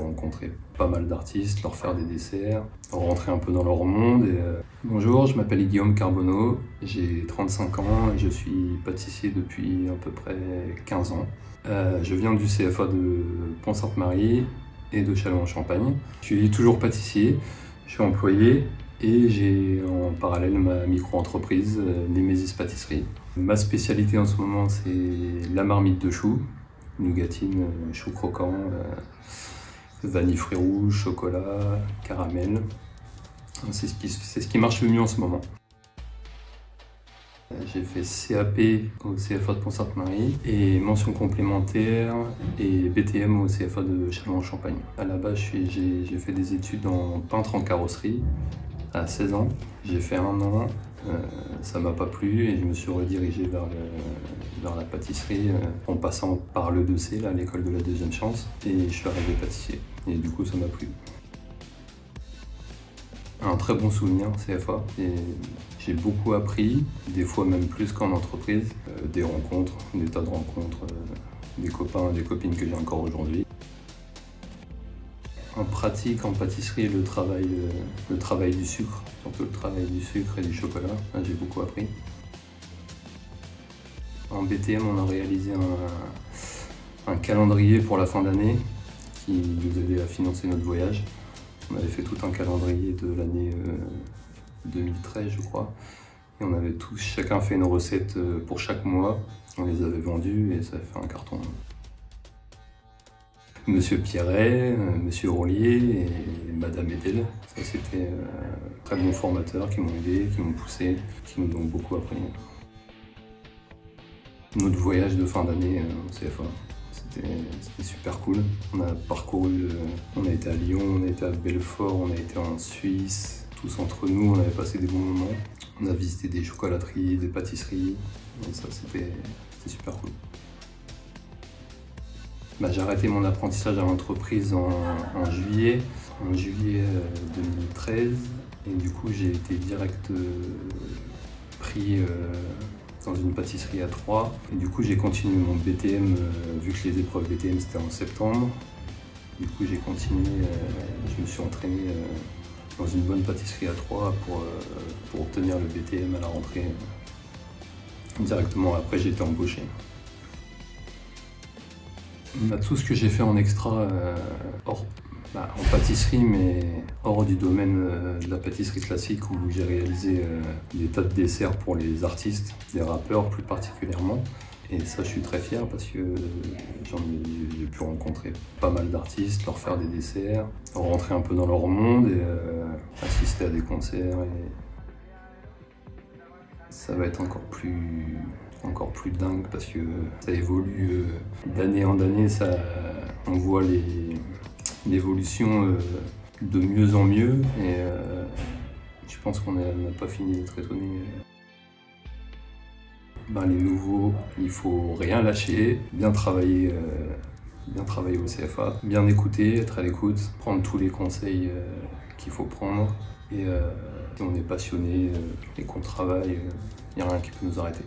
peux rencontrer pas mal d'artistes, leur faire des desserts, rentrer un peu dans leur monde. Bonjour, je m'appelle Guillaume Carbonneau, j'ai 35 ans et je suis pâtissier depuis à peu près 15 ans. Je viens du CFA de Pont-Sainte-Marie et de Châlons-en-Champagne. Je suis toujours pâtissier, je suis employé et j'ai en parallèle ma micro-entreprise Némésis Pâtisserie. Ma spécialité en ce moment, c'est la marmite de choux, nougatine, chou croquant, vanille fruits rouges, chocolat, caramel. C'est ce qui marche le mieux en ce moment. J'ai fait CAP au CFA de Pont-Sainte-Marie et mention complémentaire et BTM au CFA de Châlons-en-Champagne. À la base, j'ai fait des études en peintre en carrosserie à 16 ans. J'ai fait 1 an, ça m'a pas plu et je me suis redirigé vers la pâtisserie en passant par l'E2C, l'école de la deuxième chance, et je suis arrivé pâtissier. Et du coup, ça m'a plu. Un très bon souvenir, CFA, et j'ai beaucoup appris, des fois même plus qu'en entreprise, des rencontres, des tas de rencontres, des copains, des copines que j'ai encore aujourd'hui. En pratique, en pâtisserie, le travail du sucre, surtout le travail du sucre et du chocolat, j'ai beaucoup appris. En BTM, on a réalisé un calendrier pour la fin d'année qui nous aidait à financer notre voyage. On avait fait tout un calendrier de l'année 2013, je crois. Et on avait chacun fait une recette pour chaque mois. On les avait vendues et ça a fait un carton. Monsieur Pierret, Monsieur Rollier et Madame Edel. Ça, c'était très bons formateurs qui m'ont aidé, qui m'ont poussé, qui nous ont beaucoup appris. Notre voyage de fin d'année au CFA. C'était super cool. On a parcouru, on a été à Lyon, on a été à Belfort, on a été en Suisse. Tous entre nous, on avait passé des bons moments. On a visité des chocolateries, des pâtisseries. Et ça, c'était super cool. J'ai arrêté mon apprentissage à l'entreprise en juillet 2013. Et du coup, j'ai été direct pris dans une pâtisserie à Troyes. Et du coup, j'ai continué mon BTM, vu que les épreuves BTM c'était en septembre. Du coup, j'ai continué, je me suis entraîné dans une bonne pâtisserie à Troyes pour obtenir le BTM à la rentrée. Directement après, j'ai été embauché. Tout ce que j'ai fait en extra, en pâtisserie, mais hors du domaine de la pâtisserie classique où j'ai réalisé des tas de desserts pour les artistes, des rappeurs plus particulièrement. Et ça, je suis très fier parce que j'ai pu rencontrer pas mal d'artistes, leur faire des desserts, rentrer un peu dans leur monde et assister à des concerts. Ça va être encore plus dingue parce que ça évolue d'année en année. On voit l'évolution de mieux en mieux et je pense qu'on n'a pas fini d'être étonné. Les nouveaux, il faut rien lâcher, bien travailler au CFA, bien écouter, être à l'écoute, prendre tous les conseils qu'il faut prendre et si on est passionné et qu'on travaille, il n'y a rien qui peut nous arrêter.